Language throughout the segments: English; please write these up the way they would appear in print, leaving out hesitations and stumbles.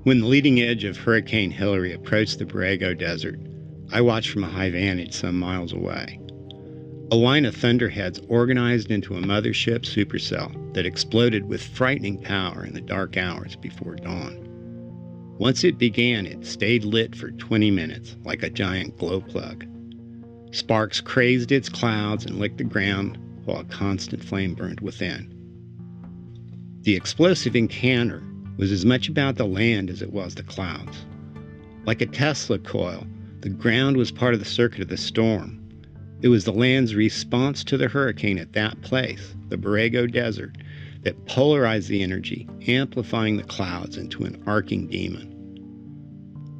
When the leading edge of Hurricane Hilary approached the Borrego Desert, I watched from a high vantage some miles away. A line of thunderheads organized into a mothership supercell that exploded with frightening power in the dark hours before dawn. Once it began, it stayed lit for 20 minutes, like a giant glow plug. Sparks crazed its clouds and licked the ground, while a constant flame burned within. The explosive encounter was as much about the land as it was the clouds. Like a Tesla coil, the ground was part of the circuit of the storm. It was the land's response to the hurricane at that place, the Borrego Desert, that polarized the energy, amplifying the clouds into an arcing demon.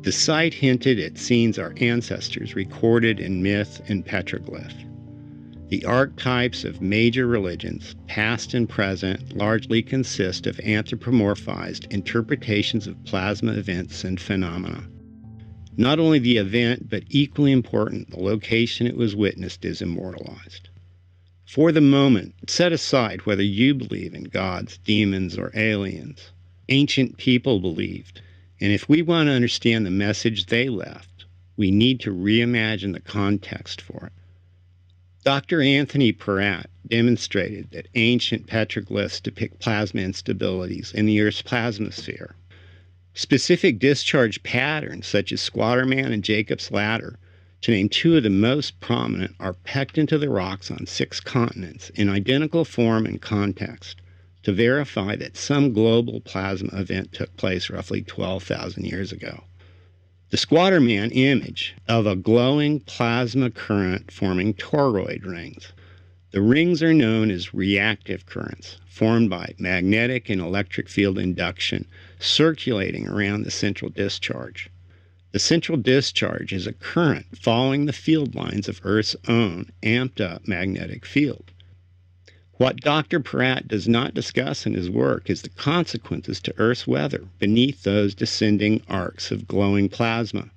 The site hinted at scenes our ancestors recorded in myth and petroglyph. The archetypes of major religions, past and present, largely consist of anthropomorphized interpretations of plasma events and phenomena. Not only the event, but equally important, the location it was witnessed is immortalized. For the moment, set aside whether you believe in gods, demons, or aliens. Ancient people believed, and if we want to understand the message they left, we need to reimagine the context for it. Dr. Anthony Peratt demonstrated that ancient petroglyphs depict plasma instabilities in the Earth's plasmasphere. Specific discharge patterns, such as Squatter Man and Jacob's Ladder, to name two of the most prominent, are pecked into the rocks on 6 continents in identical form and context to verify that some global plasma event took place roughly 12,000 years ago. The Squatter Man image of a glowing plasma current forming toroid rings. The rings are known as reactive currents, formed by magnetic and electric field induction circulating around the central discharge. The central discharge is a current following the field lines of Earth's own amped-up magnetic field. What Dr. Peratt does not discuss in his work is the consequences to Earth's weather beneath those descending arcs of glowing plasma.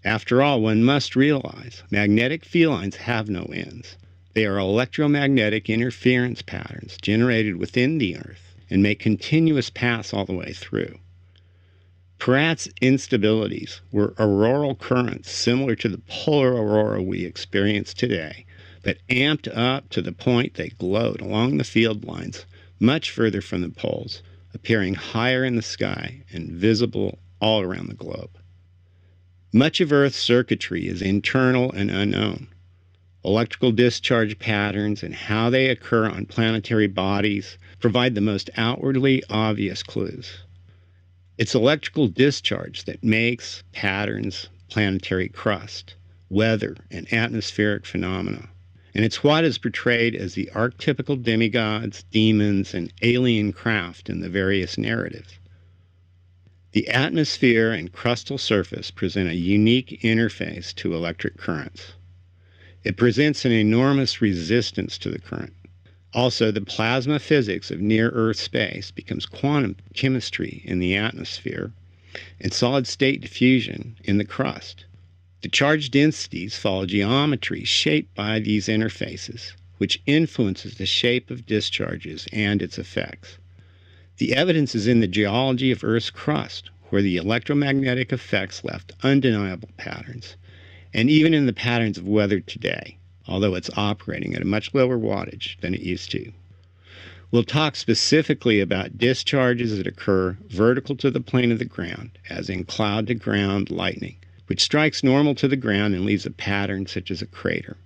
After all, one must realize magnetic field lines have no ends. They are electromagnetic interference patterns generated within the Earth and make continuous paths all the way through. Peratt's instabilities were auroral currents similar to the polar aurora we experience today, but amped up to the point they glowed along the field lines much further from the poles, appearing higher in the sky and visible all around the globe. Much of Earth's circuitry is internal and unknown. Electrical discharge patterns and how they occur on planetary bodies provide the most outwardly obvious clues. It's electrical discharge that makes patterns, planetary crust, weather, and atmospheric phenomena. And it's what is portrayed as the archetypical demigods, demons, and alien craft in the various narratives. The atmosphere and crustal surface present a unique interface to electric currents. It presents an enormous resistance to the current. Also, the plasma physics of near-Earth space becomes quantum chemistry in the atmosphere and solid-state diffusion in the crust. The charge densities follow geometry shaped by these interfaces, which influences the shape of discharges and its effects. The evidence is in the geology of Earth's crust, where the electromagnetic effects left undeniable patterns, and even in the patterns of weather today, although it's operating at a much lower wattage than it used to. We'll talk specifically about discharges that occur vertical to the plane of the ground, as in cloud-to-ground lightning, which strikes normal to the ground and leaves a pattern such as a crater.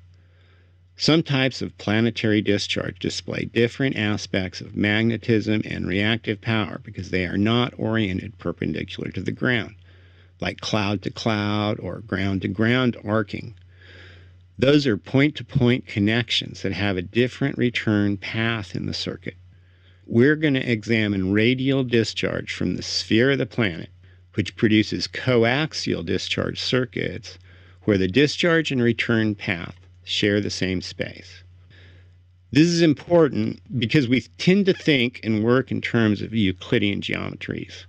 Some types of planetary discharge display different aspects of magnetism and reactive power because they are not oriented perpendicular to the ground, like cloud-to-cloud or ground-to-ground arcing. Those are point-to-point connections that have a different return path in the circuit. We're going to examine radial discharge from the sphere of the planet, which produces coaxial discharge circuits where the discharge and return path share the same space. This is important because we tend to think and work in terms of Euclidean geometries.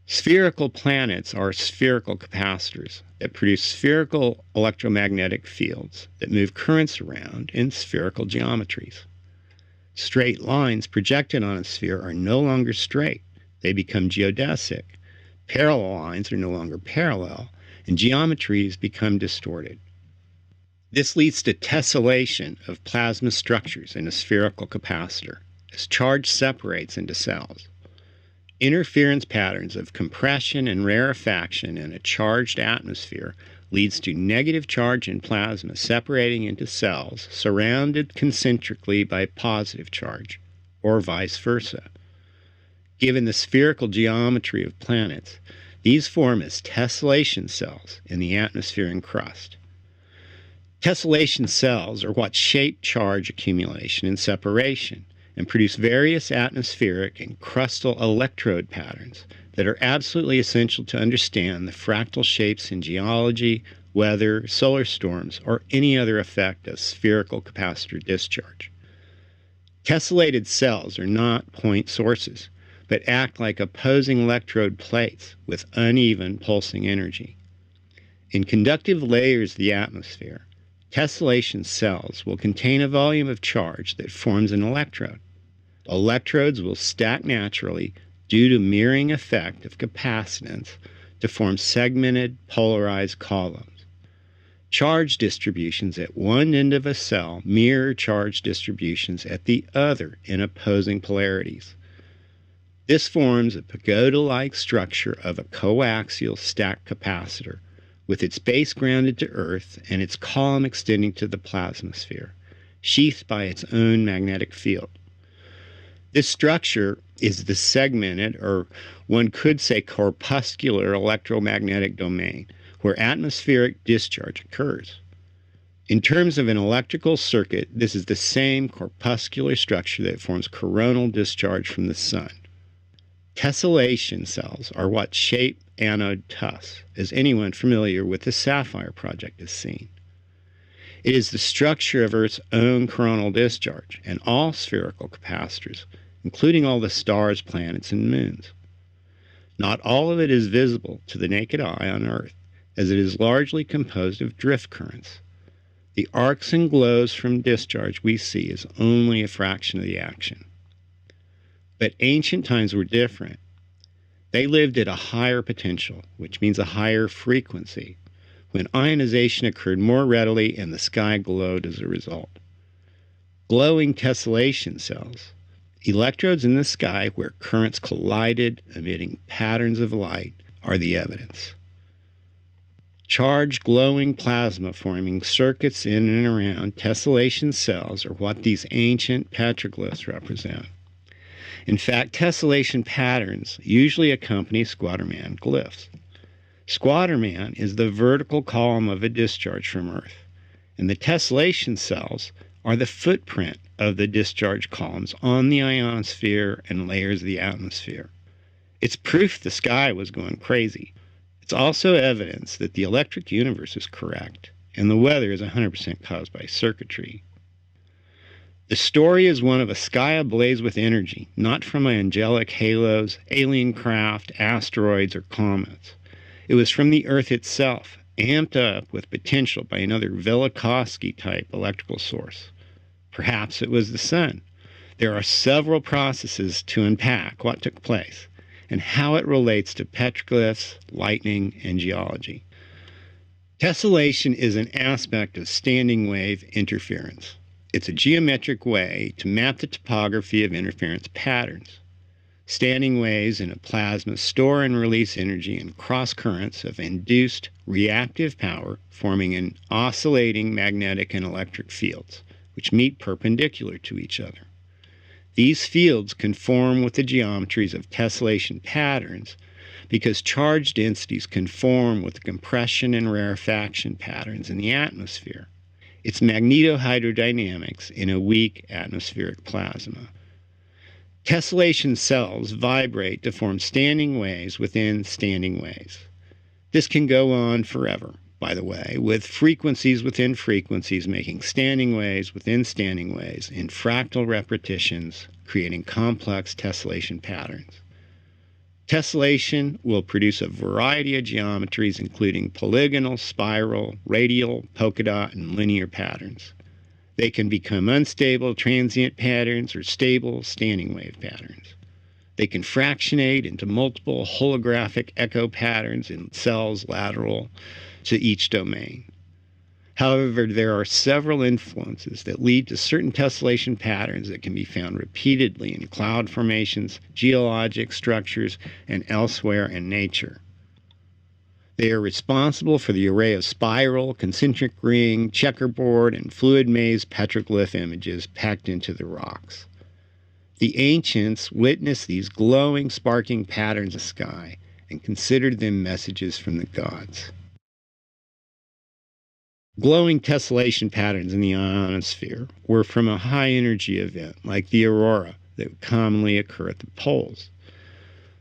Spherical planets are spherical capacitors that produce spherical electromagnetic fields that move currents around in spherical geometries. Straight lines projected on a sphere are no longer straight. They become geodesic, Parallel lines are no longer parallel, and geometries become distorted. This leads to tessellation of plasma structures in a spherical capacitor as charge separates into cells. Interference patterns of compression and rarefaction in a charged atmosphere leads to negative charge in plasma separating into cells surrounded concentrically by positive charge, or vice versa. Given the spherical geometry of planets, these form as tessellation cells in the atmosphere and crust. Tessellation cells are what shape charge accumulation and separation and produce various atmospheric and crustal electrode patterns that are absolutely essential to understand the fractal shapes in geology, weather, solar storms, or any other effect of spherical capacitor discharge. Tessellated cells are not point sources, but act like opposing electrode plates with uneven pulsing energy. In conductive layers of the atmosphere, tessellation cells will contain a volume of charge that forms an electrode. Electrodes will stack naturally due to mirroring effect of capacitance to form segmented, polarized columns. Charge distributions at one end of a cell mirror charge distributions at the other in opposing polarities. This forms a pagoda-like structure of a coaxial stacked capacitor, with its base grounded to Earth and its column extending to the plasmasphere, sheathed by its own magnetic field. This structure is the segmented, or one could say corpuscular electromagnetic domain, where atmospheric discharge occurs. In terms of an electrical circuit, this is the same corpuscular structure that forms coronal discharge from the sun. Tessellation cells are what shape anode tuffs, as anyone familiar with the SAPPHIRE project has seen. It is the structure of Earth's own coronal discharge and all spherical capacitors, including all the stars, planets, and moons. Not all of it is visible to the naked eye on Earth, as it is largely composed of drift currents. The arcs and glows from discharge we see is only a fraction of the action. But ancient times were different. They lived at a higher potential, which means a higher frequency, when ionization occurred more readily and the sky glowed as a result. Glowing tessellation cells, electrodes in the sky where currents collided, emitting patterns of light, are the evidence. Charged glowing plasma forming circuits in and around tessellation cells are what these ancient petroglyphs represent. In fact, tessellation patterns usually accompany Squatermain glyphs. Squatermain is the vertical column of a discharge from Earth, and the tessellation cells are the footprint of the discharge columns on the ionosphere and layers of the atmosphere. It's proof the sky was going crazy. It's also evidence that the electric universe is correct, and the weather is 100% caused by circuitry. The story is one of a sky ablaze with energy, not from angelic halos, alien craft, asteroids, or comets. It was from the Earth itself, amped up with potential by another Velikovsky-type electrical source. Perhaps it was the sun. There are several processes to unpack what took place and how it relates to petroglyphs, lightning, and geology. Tessellation is an aspect of standing wave interference. It's a geometric way to map the topography of interference patterns. Standing waves in a plasma store and release energy in cross currents of induced reactive power, forming an oscillating magnetic and electric fields, which meet perpendicular to each other. These fields conform with the geometries of tessellation patterns because charge densities conform with the compression and rarefaction patterns in the atmosphere. It's magnetohydrodynamics in a weak atmospheric plasma. Tessellation cells vibrate to form standing waves within standing waves. This can go on forever, by the way, with frequencies within frequencies making standing waves within standing waves in fractal repetitions, creating complex tessellation patterns. Tessellation will produce a variety of geometries, including polygonal, spiral, radial, polka dot, and linear patterns. They can become unstable, transient patterns or stable, standing wave patterns. They can fractionate into multiple holographic echo patterns in cells lateral to each domain. However, there are several influences that lead to certain tessellation patterns that can be found repeatedly in cloud formations, geologic structures, and elsewhere in nature. They are responsible for the array of spiral, concentric ring, checkerboard, and fluid maze petroglyph images packed into the rocks. The ancients witnessed these glowing, sparking patterns in the sky and considered them messages from the gods. Glowing tessellation patterns in the ionosphere were from a high-energy event like the aurora that would commonly occur at the poles.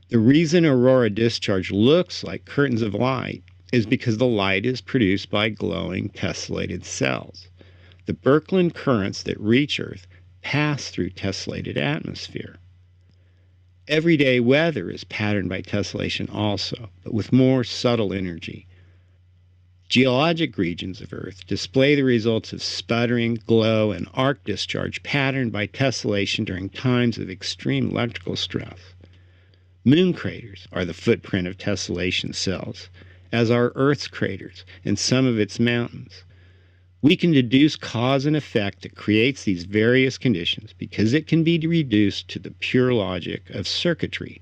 The reason aurora discharge looks like curtains of light is because the light is produced by glowing tessellated cells. The Birkeland currents that reach Earth pass through tessellated atmosphere. Everyday weather is patterned by tessellation also, but with more subtle energy. Geologic regions of Earth display the results of sputtering, glow, and arc discharge patterned by tessellation during times of extreme electrical stress. Moon craters are the footprint of tessellation cells, as are Earth's craters and some of its mountains. We can deduce cause and effect that creates these various conditions because it can be reduced to the pure logic of circuitry.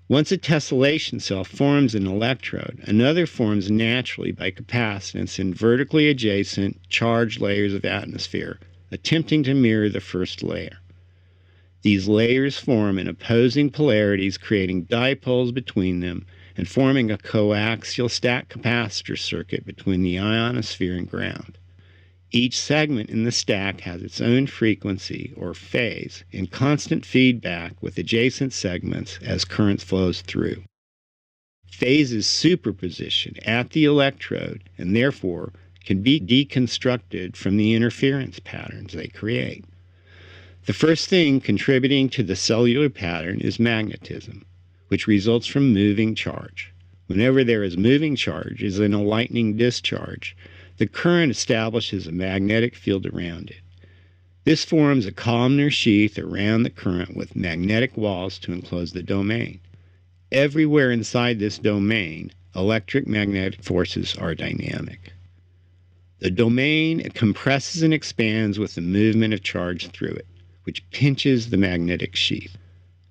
Once a tessellation cell forms an electrode, another forms naturally by capacitance in vertically adjacent charged layers of atmosphere, attempting to mirror the first layer. These layers form in opposing polarities, creating dipoles between them and forming a coaxial stack capacitor circuit between the ionosphere and ground. Each segment in the stack has its own frequency, or phase, in constant feedback with adjacent segments as current flows through. Phases superposition at the electrode and therefore can be deconstructed from the interference patterns they create. The first thing contributing to the cellular pattern is magnetism, which results from moving charge. Whenever there is moving charge, as in a lightning discharge, the current establishes a magnetic field around it. This forms a columnar sheath around the current with magnetic walls to enclose the domain. Everywhere inside this domain, electric-magnetic forces are dynamic. The domain compresses and expands with the movement of charge through it, which pinches the magnetic sheath.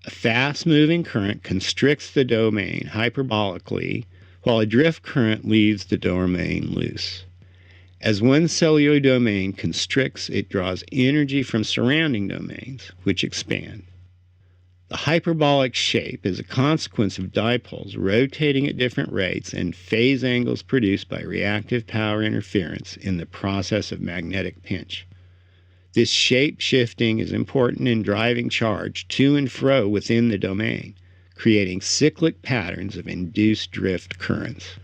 A fast-moving current constricts the domain hyperbolically, while a drift current leaves the domain loose. As one cellular domain constricts, it draws energy from surrounding domains, which expand. The hyperbolic shape is a consequence of dipoles rotating at different rates and phase angles produced by reactive power interference in the process of magnetic pinch. This shape shifting is important in driving charge to and fro within the domain, creating cyclic patterns of induced drift currents.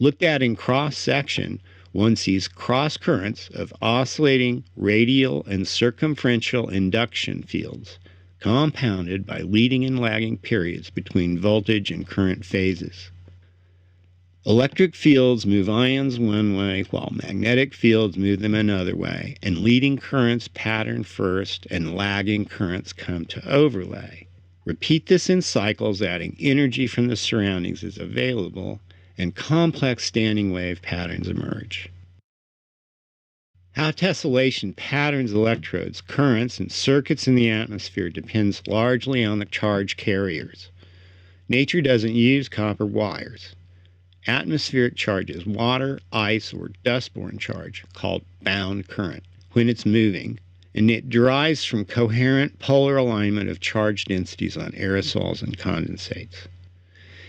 Looked at in cross-section, one sees cross currents of oscillating radial and circumferential induction fields, compounded by leading and lagging periods between voltage and current phases. Electric fields move ions one way, while magnetic fields move them another way, and leading currents pattern first and lagging currents come to overlay. Repeat this in cycles, adding energy from the surroundings as available, and complex standing wave patterns emerge. How tessellation patterns electrodes, currents, and circuits in the atmosphere depends largely on the charge carriers. Nature doesn't use copper wires. Atmospheric charge is water, ice, or dust-borne charge, called bound current, when it's moving, and it derives from coherent polar alignment of charge densities on aerosols and condensates.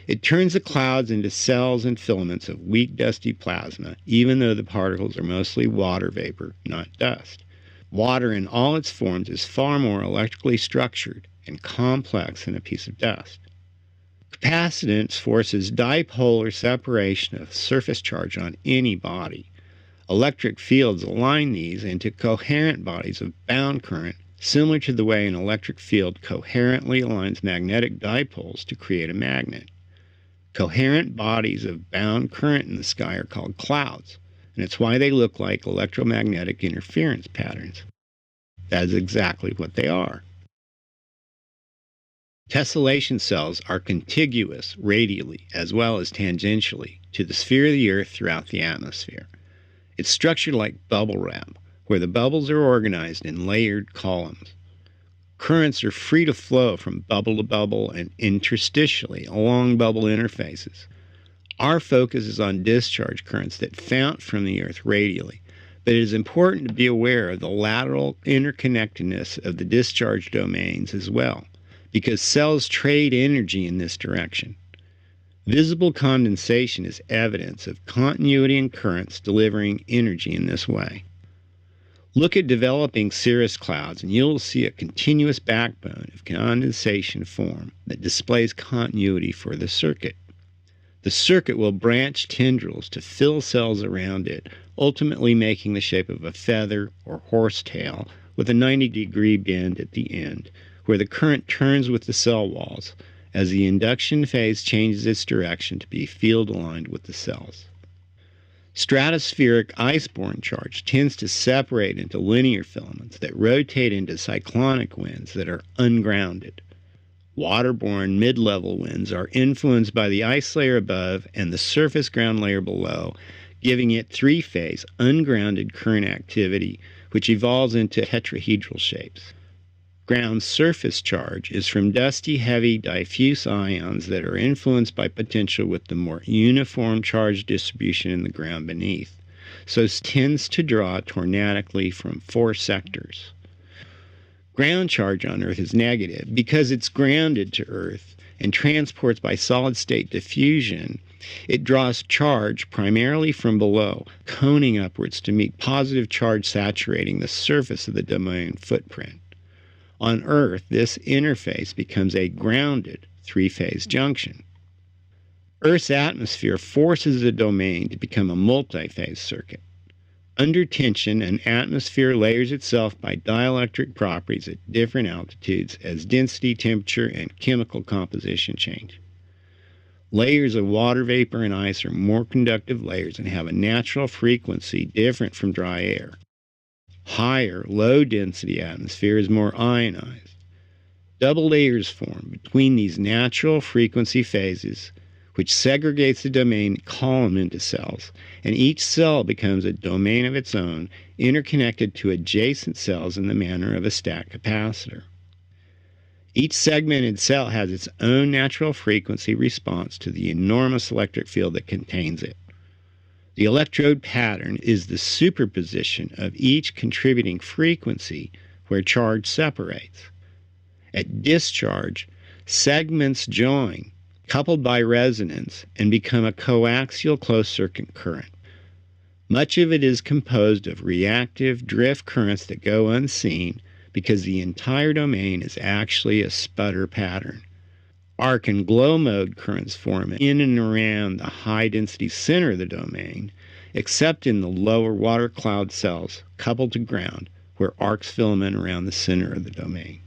It turns the clouds into cells and filaments of weak, dusty plasma, even though the particles are mostly water vapor, not dust. Water in all its forms is far more electrically structured and complex than a piece of dust. Capacitance forces dipolar separation of surface charge on any body. Electric fields align these into coherent bodies of bound current, similar to the way an electric field coherently aligns magnetic dipoles to create a magnet. Coherent bodies of bound current in the sky are called clouds, and it's why they look like electromagnetic interference patterns. That is exactly what they are. Tessellation cells are contiguous radially as well as tangentially to the sphere of the Earth throughout the atmosphere. It's structured like bubble wrap, where the bubbles are organized in layered columns. Currents are free to flow from bubble to bubble and interstitially along bubble interfaces. Our focus is on discharge currents that fount from the Earth radially, but it is important to be aware of the lateral interconnectedness of the discharge domains as well, because cells trade energy in this direction. Visible condensation is evidence of continuity in currents delivering energy in this way. Look at developing cirrus clouds and you'll see a continuous backbone of condensation form that displays continuity for the circuit. The circuit will branch tendrils to fill cells around it, ultimately making the shape of a feather or horsetail with a 90-degree bend at the end, where the current turns with the cell walls as the induction phase changes its direction to be field-aligned with the cells. Stratospheric ice-borne charge tends to separate into linear filaments that rotate into cyclonic winds that are ungrounded. Waterborne mid-level winds are influenced by the ice layer above and the surface ground layer below, giving it three-phase, ungrounded current activity, which evolves into tetrahedral shapes. Ground surface charge is from dusty, heavy, diffuse ions that are influenced by potential with the more uniform charge distribution in the ground beneath, so tends to draw tornadically from four sectors. Ground charge on Earth is negative because it's grounded to Earth and transports by solid-state diffusion. It draws charge primarily from below, coning upwards to meet positive charge saturating the surface of the domain footprint. On Earth, this interface becomes a grounded three-phase junction. Earth's atmosphere forces the domain to become a multi-phase circuit. Under tension, an atmosphere layers itself by dielectric properties at different altitudes as density, temperature, and chemical composition change. Layers of water vapor and ice are more conductive layers and have a natural frequency different from dry air. Higher, low-density atmosphere is more ionized. Double layers form between these natural frequency phases, which segregates the domain column into cells, and each cell becomes a domain of its own, interconnected to adjacent cells in the manner of a stack capacitor. Each segmented cell has its own natural frequency response to the enormous electric field that contains it. The electrode pattern is the superposition of each contributing frequency where charge separates. At discharge, segments join, coupled by resonance, and become a coaxial closed-circuit current. Much of it is composed of reactive drift currents that go unseen because the entire domain is actually a sputter pattern. Arc and glow mode currents form in and around the high-density center of the domain, except in the lower water cloud cells coupled to ground, where arcs filament around the center of the domain.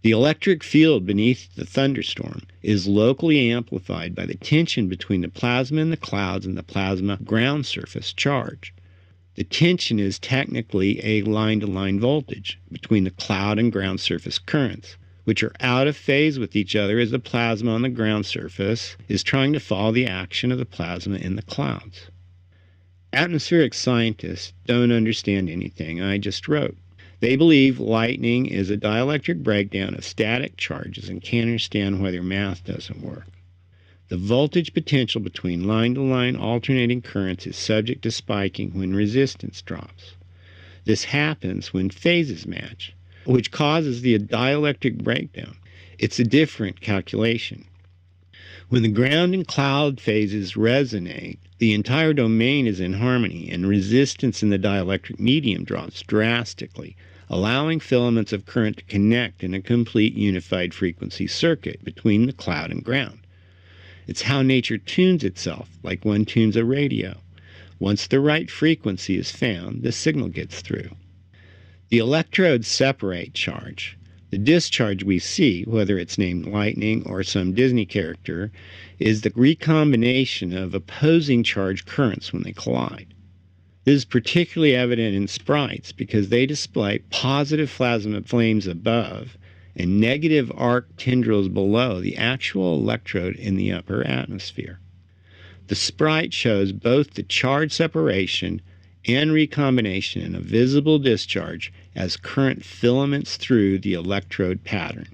The electric field beneath the thunderstorm is locally amplified by the tension between the plasma in the clouds and the plasma ground surface charge. The tension is technically a line-to-line voltage between the cloud and ground surface currents, which are out of phase with each other as the plasma on the ground surface is trying to follow the action of the plasma in the clouds. Atmospheric scientists don't understand anything I just wrote. They believe lightning is a dielectric breakdown of static charges and can't understand why their math doesn't work. The voltage potential between line-to-line alternating currents is subject to spiking when resistance drops. This happens when phases match, which causes the dielectric breakdown. It's a different calculation. When the ground and cloud phases resonate, the entire domain is in harmony and resistance in the dielectric medium drops drastically, allowing filaments of current to connect in a complete unified frequency circuit between the cloud and ground. It's how nature tunes itself, like one tunes a radio. Once the right frequency is found, the signal gets through. The electrodes separate charge. The discharge we see, whether it's named lightning or some Disney character, is the recombination of opposing charge currents when they collide. This is particularly evident in sprites because they display positive plasma flames above and negative arc tendrils below the actual electrode in the upper atmosphere. The sprite shows both the charge separation and recombination in a visible discharge as current filaments through the electrode pattern.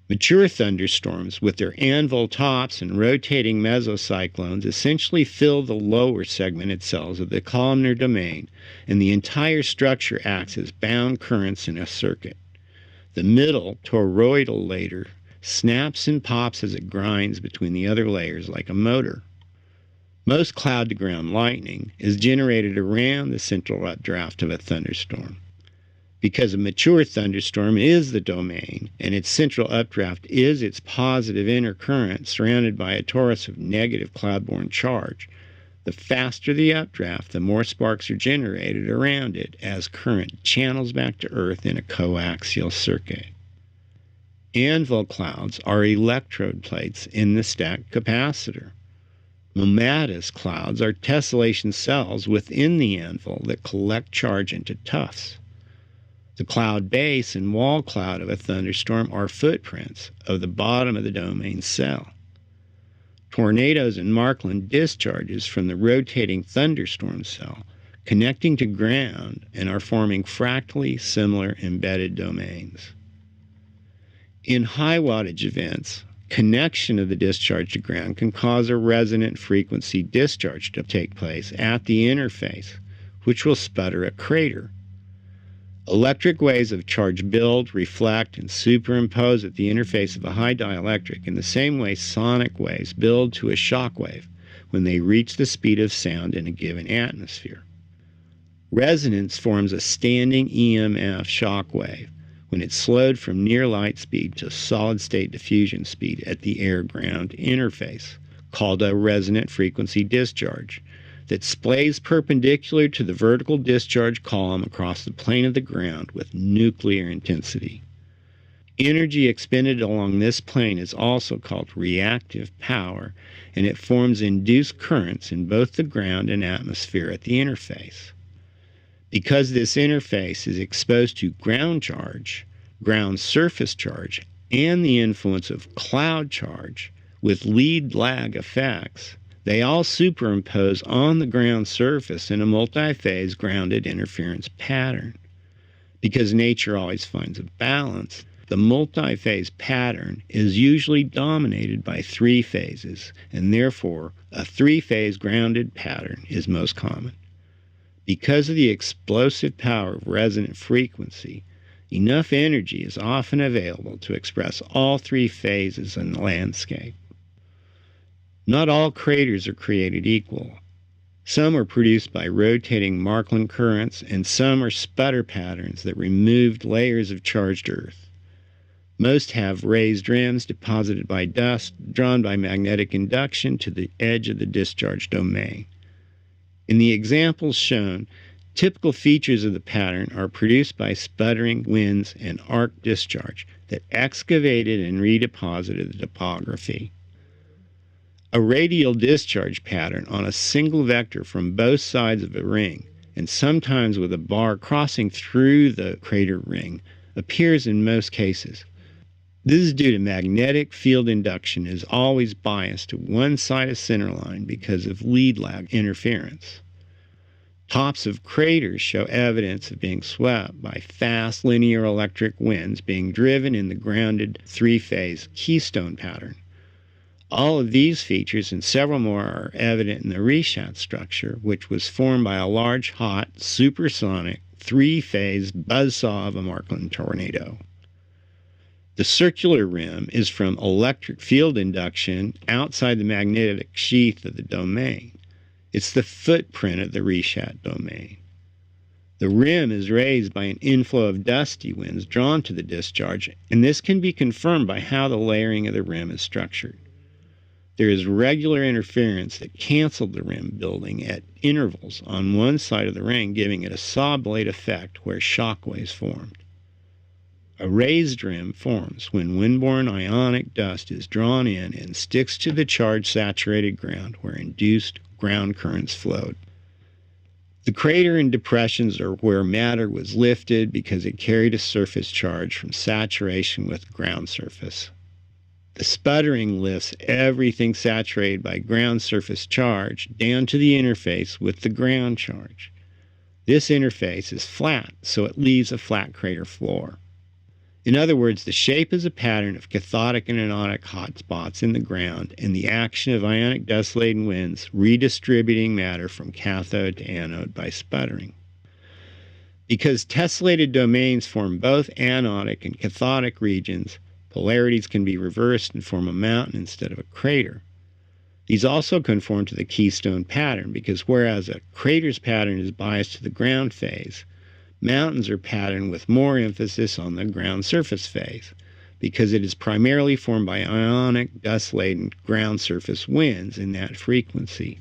Mature thunderstorms, with their anvil tops and rotating mesocyclones, essentially fill the lower segmented cells of the columnar domain, and the entire structure acts as bound currents in a circuit. The middle, toroidal layer snaps and pops as it grinds between the other layers like a motor. Most cloud-to-ground lightning is generated around the central updraft of a thunderstorm. Because a mature thunderstorm is the domain, and its central updraft is its positive inner current surrounded by a torus of negative cloud-borne charge, the faster the updraft, the more sparks are generated around it as current channels back to Earth in a coaxial circuit. Anvil clouds are electrode plates in the stacked capacitor. Momatis clouds are tessellation cells within the anvil that collect charge into tufts. The cloud base and wall cloud of a thunderstorm are footprints of the bottom of the domain cell. Tornadoes and Markland discharges from the rotating thunderstorm cell, connecting to ground and are forming fractally similar embedded domains. In high wattage events, connection of the discharge to ground can cause a resonant frequency discharge to take place at the interface, which will sputter a crater. Electric waves of charge build, reflect, and superimpose at the interface of a high dielectric in the same way sonic waves build to a shock wave when they reach the speed of sound in a given atmosphere. Resonance forms a standing EMF shock wave when it's slowed from near light speed to solid-state diffusion speed at the air-ground interface, called a resonant frequency discharge, that splays perpendicular to the vertical discharge column across the plane of the ground with nuclear intensity. Energy expended along this plane is also called reactive power, and it forms induced currents in both the ground and atmosphere at the interface. Because this interface is exposed to ground charge, ground surface charge, and the influence of cloud charge with lead lag effects, they all superimpose on the ground surface in a multi-phase grounded interference pattern. Because nature always finds a balance, the multi-phase pattern is usually dominated by three phases, and therefore a three-phase grounded pattern is most common. Because of the explosive power of resonant frequency, enough energy is often available to express all three phases in the landscape. Not all craters are created equal. Some are produced by rotating Markland currents, and some are sputter patterns that removed layers of charged earth. Most have raised rims deposited by dust drawn by magnetic induction to the edge of the discharge domain. In the examples shown, typical features of the pattern are produced by sputtering winds and arc discharge that excavated and redeposited the topography. A radial discharge pattern on a single vector from both sides of a ring, and sometimes with a bar crossing through the crater ring, appears in most cases. This is due to magnetic field induction is always biased to one side of centerline because of lead lag interference. Tops of craters show evidence of being swept by fast linear electric winds being driven in the grounded three-phase keystone pattern. All of these features and several more are evident in the Richat structure, which was formed by a large, hot, supersonic, three-phase buzzsaw of a Markland tornado. The circular rim is from electric field induction outside the magnetic sheath of the domain. It's the footprint of the Richat domain. The rim is raised by an inflow of dusty winds drawn to the discharge, and this can be confirmed by how the layering of the rim is structured. There is regular interference that canceled the rim building at intervals on one side of the ring, giving it a saw blade effect where shock waves formed. A raised rim forms when windborne ionic dust is drawn in and sticks to the charge-saturated ground where induced ground currents flowed. The crater and depressions are where matter was lifted because it carried a surface charge from saturation with ground surface. The sputtering lifts everything saturated by ground surface charge down to the interface with the ground charge. This interface is flat, so it leaves a flat crater floor. In other words, the shape is a pattern of cathodic and anodic hotspots in the ground and the action of ionic dust-laden winds redistributing matter from cathode to anode by sputtering. Because tessellated domains form both anodic and cathodic regions, polarities can be reversed and form a mountain instead of a crater. These also conform to the keystone pattern because whereas a crater's pattern is biased to the ground phase, mountains are patterned with more emphasis on the ground surface phase because it is primarily formed by ionic, dust-laden ground surface winds in that frequency.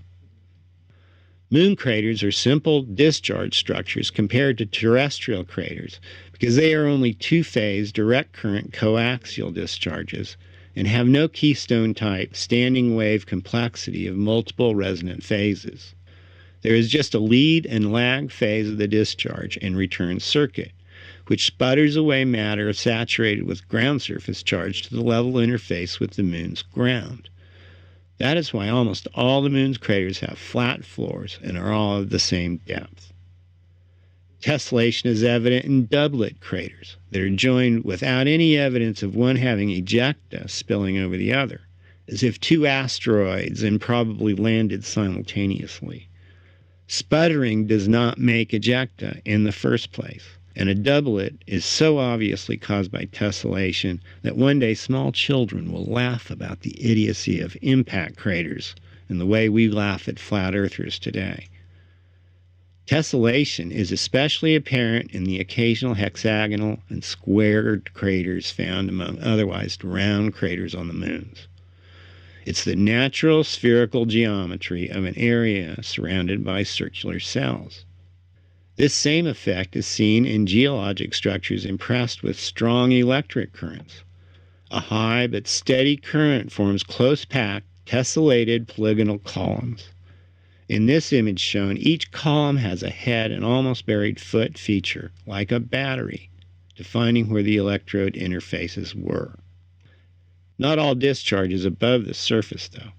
Moon craters are simple discharge structures compared to terrestrial craters because they are only two-phase direct current coaxial discharges and have no keystone-type standing wave complexity of multiple resonant phases. There is just a lead and lag phase of the discharge and return circuit, which sputters away matter saturated with ground surface charge to the level interface with the moon's ground. That is why almost all the moon's craters have flat floors and are all of the same depth. Tessellation is evident in doublet craters that are joined without any evidence of one having ejecta spilling over the other, as if two asteroids improbably landed simultaneously. Sputtering does not make ejecta in the first place, and a doublet is so obviously caused by tessellation that one day small children will laugh about the idiocy of impact craters in the way we laugh at flat earthers today. Tessellation is especially apparent in the occasional hexagonal and squared craters found among otherwise round craters on the moons. It's the natural spherical geometry of an area surrounded by circular cells. This same effect is seen in geologic structures impressed with strong electric currents. A high but steady current forms close-packed, tessellated polygonal columns. In this image shown, each column has a head and almost buried foot feature, like a battery, defining where the electrode interfaces were. Not all discharge is above the surface, though.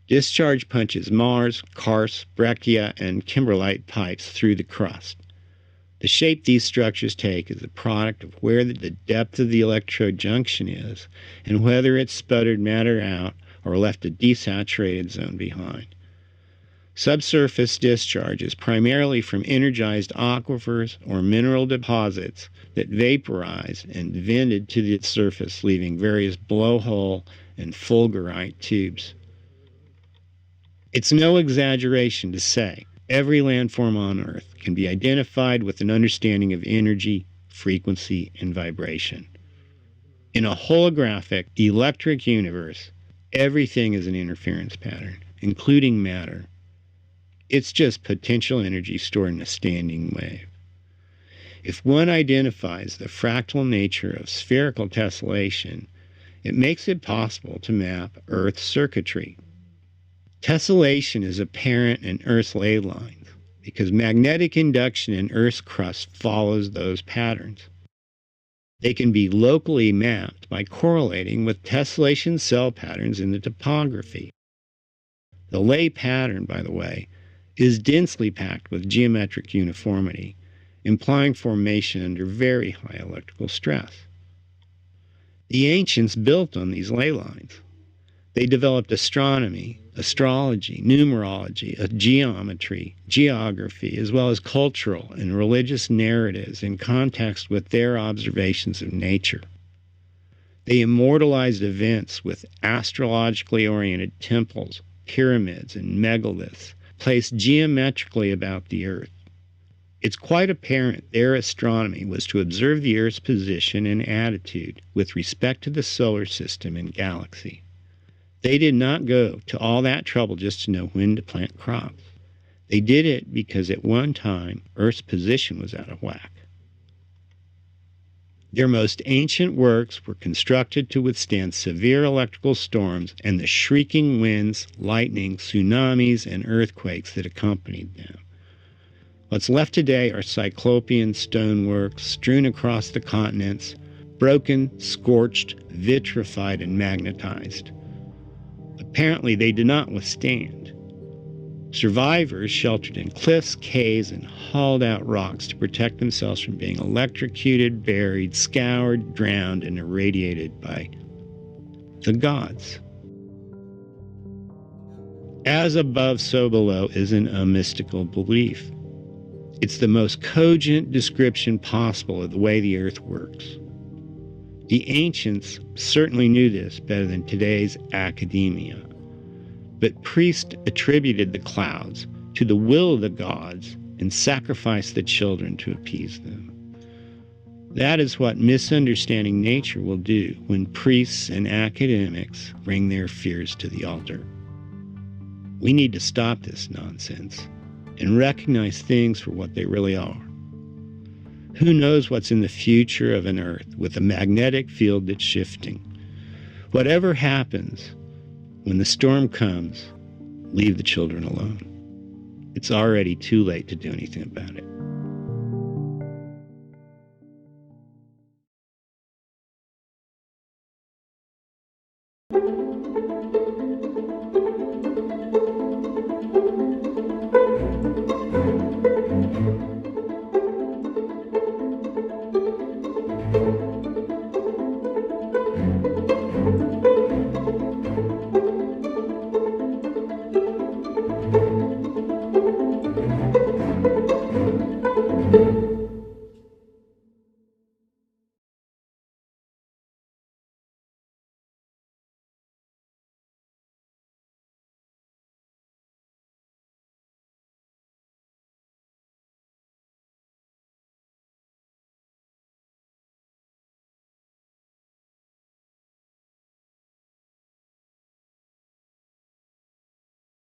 Discharge punches Mars, karst, breccia, and kimberlite pipes through the crust. The shape these structures take is the product of where the depth of the electrode junction is and whether it's sputtered matter out or left a desaturated zone behind. Subsurface discharge is primarily from energized aquifers or mineral deposits that vaporized and vented to the surface, leaving various blowhole and fulgurite tubes. It's no exaggeration to say every landform on Earth can be identified with an understanding of energy, frequency, and vibration. In a holographic, electric universe, everything is an interference pattern, including matter. It's just potential energy stored in a standing wave. If one identifies the fractal nature of spherical tessellation, it makes it possible to map Earth's circuitry. Tessellation is apparent in Earth's ley lines because magnetic induction in Earth's crust follows those patterns. They can be locally mapped by correlating with tessellation cell patterns in the topography. The ley pattern, by the way, is densely packed with geometric uniformity, implying formation under very high electrical stress. The ancients built on these ley lines. They developed astronomy, astrology, numerology, geometry, geography, as well as cultural and religious narratives in context with their observations of nature. They immortalized events with astrologically oriented temples, pyramids, and megaliths placed geometrically about the Earth. It's quite apparent their astronomy was to observe the Earth's position and attitude with respect to the solar system and galaxy. They did not go to all that trouble just to know when to plant crops. They did it because at one time Earth's position was out of whack. Their most ancient works were constructed to withstand severe electrical storms and the shrieking winds, lightning, tsunamis, and earthquakes that accompanied them. What's left today are cyclopean stoneworks strewn across the continents, broken, scorched, vitrified, and magnetized. Apparently, they did not withstand. Survivors sheltered in cliffs, caves, and hauled out rocks to protect themselves from being electrocuted, buried, scoured, drowned, and irradiated by the gods. As above, so below isn't a mystical belief. It's the most cogent description possible of the way the earth works. The ancients certainly knew this better than today's academia, but priests attributed the clouds to the will of the gods and sacrificed the children to appease them. That is what misunderstanding nature will do when priests and academics bring their fears to the altar. We need to stop this nonsense and recognize things for what they really are. Who knows what's in the future of an Earth with a magnetic field that's shifting? Whatever happens, when the storm comes, leave the children alone. It's already too late to do anything about it.